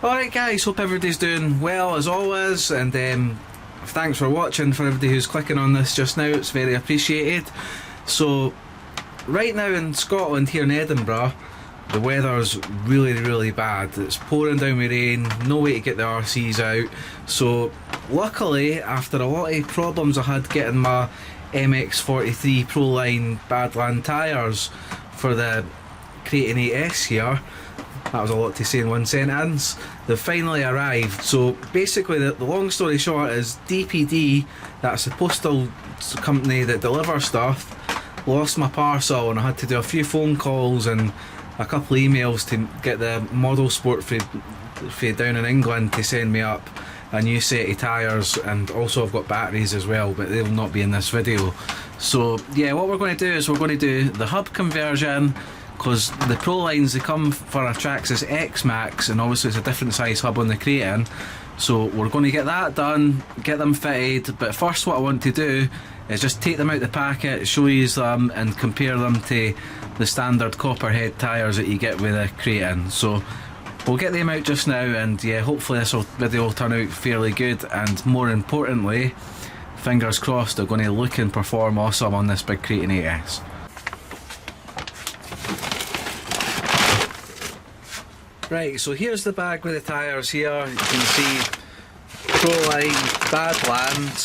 Alright guys, hope everybody's doing well as always, and thanks for watching. For everybody who's clicking on this just now, it's very appreciated. So right now in Scotland, here in Edinburgh, the weather's really bad. It's pouring down with rain, no way to get the RCs out. So luckily, after a lot of problems I had getting my Mx43 Proline Badland tyres for the Kraton 8S here, that was a lot to say in one sentence, they've finally arrived. So basically the long story short is DPD, that's the postal company that delivers stuff, lost my parcel and I had to do a few phone calls and a couple of emails to get the model sport for down in England to send me up a new set of tyres, and also I've got batteries as well, but they will not be in this video. So yeah, what we're going to do is we're going to do the hub conversion, because the Prolines, they come for a Traxxas xmaxx, and obviously it's a different size hub on the Kraton, so we're going to get that done, get them fitted. But first what I want to do is just take them out the packet, show you them and compare them to the standard copperhead tyres that you get with a Kraton. So we'll get them out just now, and yeah, hopefully this video will turn out fairly good, and more importantly, fingers crossed, they're going to look and perform awesome on this big Kraton 8S. Right, so here's the bag with the tyres here. You can see Proline Badlands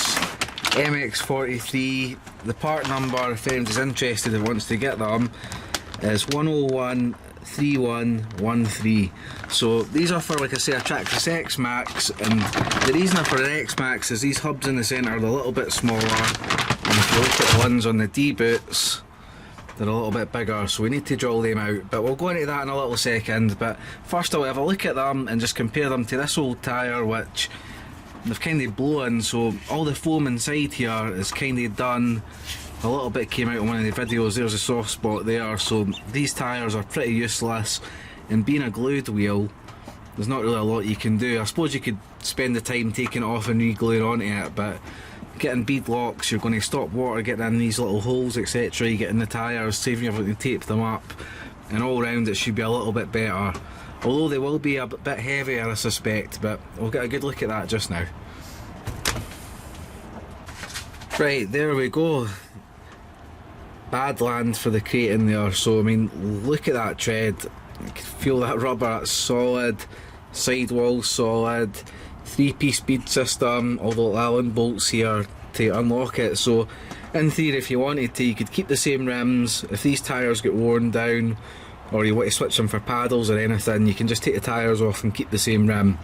Mx43. The part number, if anyone's interested and wants to get them, is 1013113. So these are for, like I say, a Traxxas xmaxx, and the reason for an xmaxx is these hubs in the centre are a little bit smaller, and if you look at the ones on the D boots, they're a little bit bigger, so we need to draw them out, but we'll go into that in a little second. But first I'll have a look at them and just compare them to this old tyre, which they've kind of blown, so all the foam inside here is kind of done. A little bit came out in one of the videos, there's a soft spot there, so these tyres are pretty useless, and being a glued wheel, there's not really a lot you can do. I suppose you could spend the time taking it off and re-gluing onto it, but getting bead locks, you're going to stop water getting in these little holes, etc. You get in the tyres, saving you having to tape them up, and all round it should be a little bit better. Although they will be a bit heavier, I suspect, but we'll get a good look at that just now. Right, there we go. Badland for the Kraton there. So I mean, look at that tread. You can feel that rubber, that's solid. Sidewall solid. 3-piece bead system, all the Allen bolts here to unlock it. So in theory, if you wanted to, you could keep the same rims. If these tyres get worn down, or you want to switch them for paddles or anything, you can just take the tyres off and keep the same rim.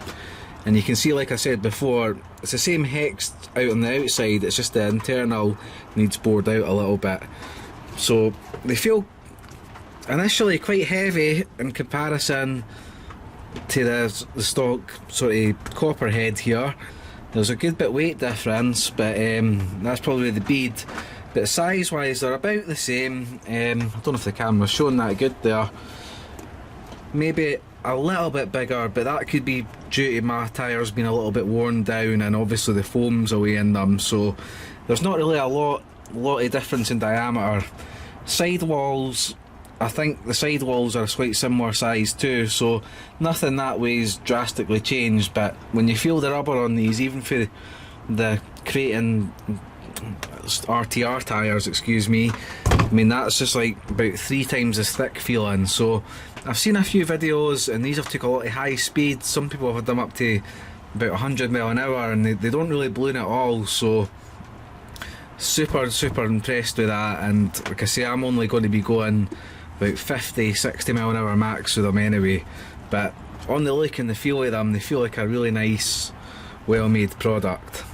And you can see, like I said before, it's the same hex out on the outside, it's just the internal needs bored out a little bit. So they feel initially quite heavy in comparison to the stock sort of copperhead here. There's a good bit weight difference, but that's probably the bead. But size wise they're about the same. I don't know if the camera's showing that good there. Maybe a little bit bigger, but that could be due to my tyres being a little bit worn down, and obviously the foam's away in them, so there's not really a lot of difference in diameter. Sidewalls, I think the sidewalls are quite similar size too, so nothing that way's drastically changed. But when you feel the rubber on these, even for the Kraton RTR tyres, excuse me, I mean that's just like about 3 times as thick feeling. So I've seen a few videos and these have took a lot of high speed. Some people have had them up to about 100 mile an hour, and they don't really balloon at all. So super impressed with that. And like I say, I'm only going to be going about 50-60 mile an hour max with them anyway, but on the look and the feel of them, they feel like a really nice, well made product.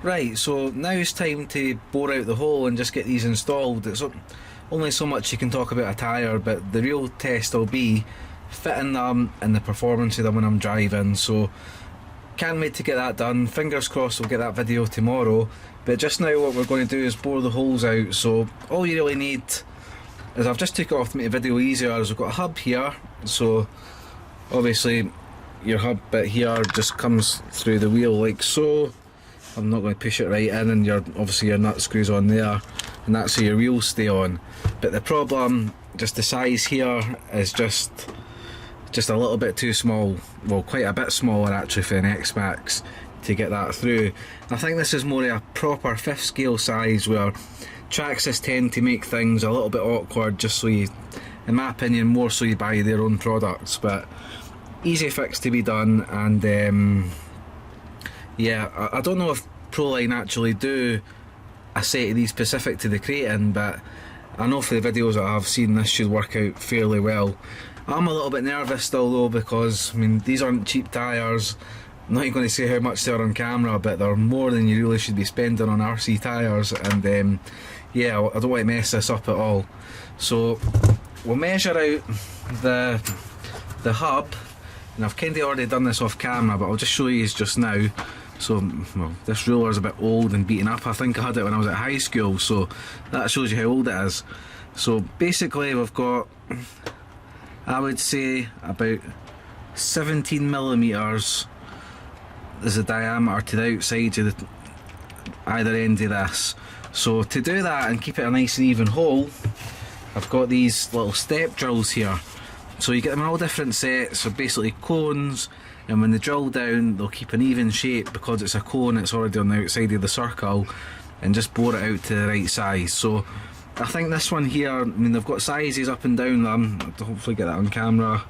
Right, so now it's time to bore out the hole and just get these installed. It's only so much you can talk about a tyre, but the real test will be fitting them and the performance of them when I'm driving. So can't wait to get that done. Fingers crossed we'll get that video tomorrow. But just now what we're going to do is bore the holes out. So all you really need is, I've just took it off to make the video easier, is we've got a hub here. So obviously your hub bit here just comes through the wheel like so. I'm not going to push it right in, and obviously your nut screws on there. and that's so your wheels stay on. But the problem, just the size here, is just a little bit too small. Well, quite a bit smaller actually for an xmaxx to get that through. I think this is more of a proper 5th scale size, where Traxxas tend to make things a little bit awkward, just so you, in my opinion, more so you buy their own products. But easy fix to be done. And yeah, I don't know if Proline actually do a set of these specific to the kraton, but I know for the videos that I've seen, this should work out fairly well. I'm a little bit nervous still though, because I mean, these aren't cheap tyres. I'm not even going to say how much they're on camera, but they're more than you really should be spending on RC tyres. And yeah, I don't want to mess this up at all. So we'll measure out the hub, and I've kind of already done this off camera, but I'll just show you just now. So, well, this ruler's a bit old and beaten up. I think I had it when I was at high school, so that shows you how old it is. So basically we've got, I would say, about 17mm is the diameter to the outside of the either end of this. So to do that and keep it a nice and even hole, I've got these little step drills here. So you get them in all different sets, so basically cones, and when they drill down they'll keep an even shape because it's a cone, it's already on the outside of the circle, and just bore it out to the right size. So I think this one here, I mean, they've got sizes up and down them. I'll hopefully get that on camera.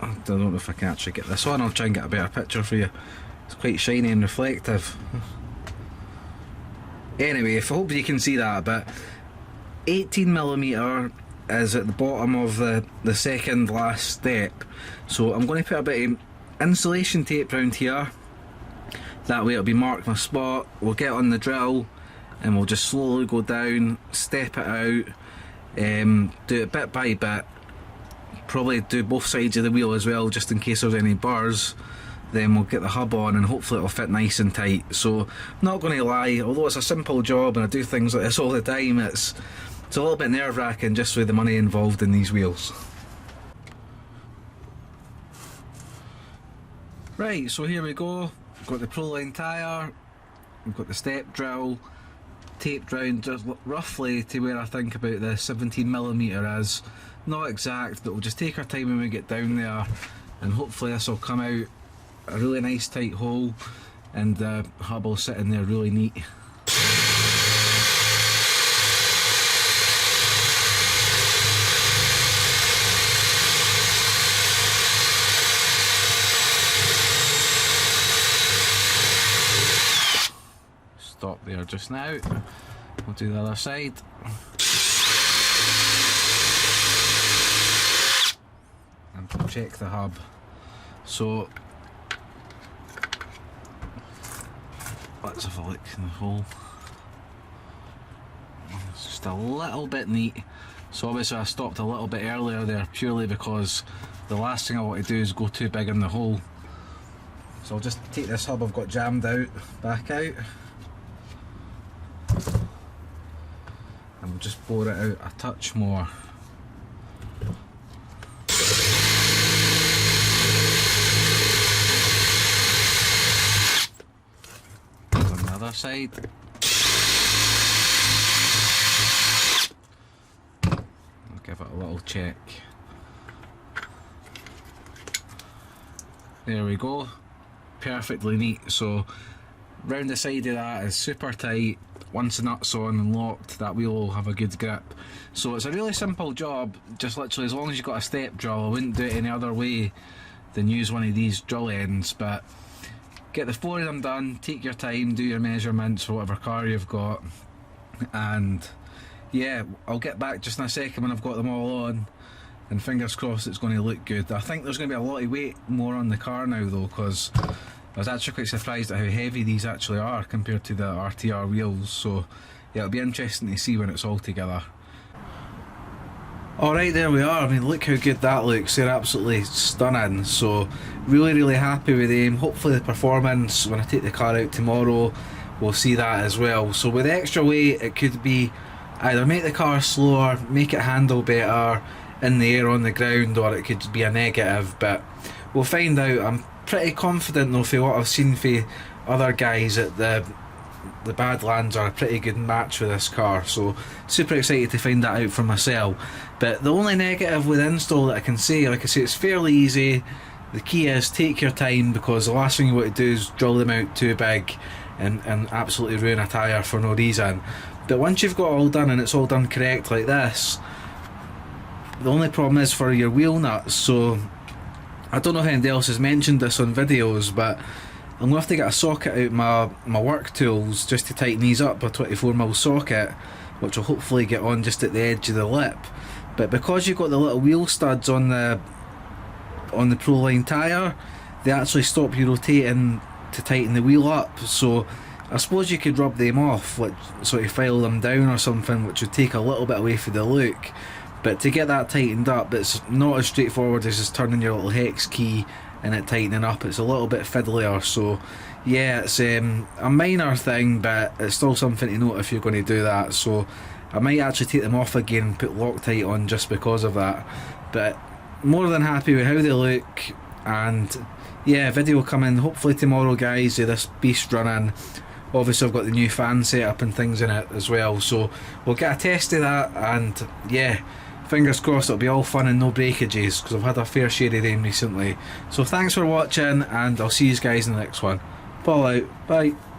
I don't know if I can actually get this on. I'll try and get a better picture for you. It's quite shiny and reflective. Anyway, I hope you can see that, but 18mm is at the bottom of the second last step. So I'm going to put a bit of insulation tape around here. That way it'll be marked my spot. We'll get on the drill and we'll just slowly go down, step it out, do it bit by bit. Probably do both sides of the wheel as well, just in case there's any burrs. Then we'll get the hub on and hopefully it'll fit nice and tight. So I'm not going to lie, although it's a simple job and I do things like this all the time, it's a little bit nerve-wracking just with the money involved in these wheels. Right, so here we go. We've got the Proline tyre, we've got the step drill, taped round just roughly to where I think about the 17mm is. Not exact, but we'll just take our time when we get down there, and hopefully this will come out a really nice tight hole and the hub will sit in there really neat. Stop there just now. We'll do the other side. And we'll check the hub. So let's have a look in the hole. It's just a little bit neat. So obviously I stopped a little bit earlier there purely because the last thing I want to do is go too big in the hole. So I'll just take this hub I've got jammed out back out, and we'll just bore it out a touch more. On the other side. I'll give it a little check. There we go. Perfectly neat. So round the side of that is super tight. Once the nut's on and locked, that wheel will have a good grip. So it's a really simple job, just literally as long as you've got a step drill. I wouldn't do it any other way than use one of these drill ends, but get the 4 of them done, take your time, do your measurements for whatever car you've got, and yeah, I'll get back just in a second when I've got them all on, and fingers crossed it's going to look good. I think there's going to be a lot of weight more on the car now though, because I was actually quite surprised at how heavy these actually are compared to the RTR wheels. So yeah, it'll be interesting to see when it's all together. Alright, there we are. I mean, look how good that looks. They're absolutely stunning. So really happy with them. Hopefully the performance when I take the car out tomorrow, we'll see that as well. So with extra weight, it could be either make the car slower, make it handle better in the air on the ground, or it could be a negative, but we'll find out. I'm pretty confident though for what I've seen for other guys at the the Badlands are a pretty good match for this car, so super excited to find that out for myself. But the only negative with install that I can say, like I say, it's fairly easy. The key is take your time, because the last thing you want to do is drill them out too big and absolutely ruin a tyre for no reason. But once you've got it all done and it's all done correct like this, the only problem is for your wheel nuts. So I don't know if anybody else has mentioned this on videos, but I'm going to have to get a socket out my work tools just to tighten these up, a 24mm socket, which will hopefully get on just at the edge of the lip. But because you've got the little wheel studs on the Proline tyre, they actually stop you rotating to tighten the wheel up. So I suppose you could rub them off, like sort of file them down or something, which would take a little bit away from the look. But to get that tightened up, it's not as straightforward as just turning your little hex key and it tightening up. It's a little bit fiddlier. So yeah, it's a minor thing, but it's still something to note if you're going to do that. So I might actually take them off again and put Loctite on just because of that. But more than happy with how they look, and yeah, video coming hopefully tomorrow, guys, of this beast running. Obviously I've got the new fan setup and things in it as well, so we'll get a test of that, and yeah, fingers crossed it'll be all fun and no breakages, because I've had a fair share of them recently. So thanks for watching, and I'll see you guys in the next one. Paul out, bye.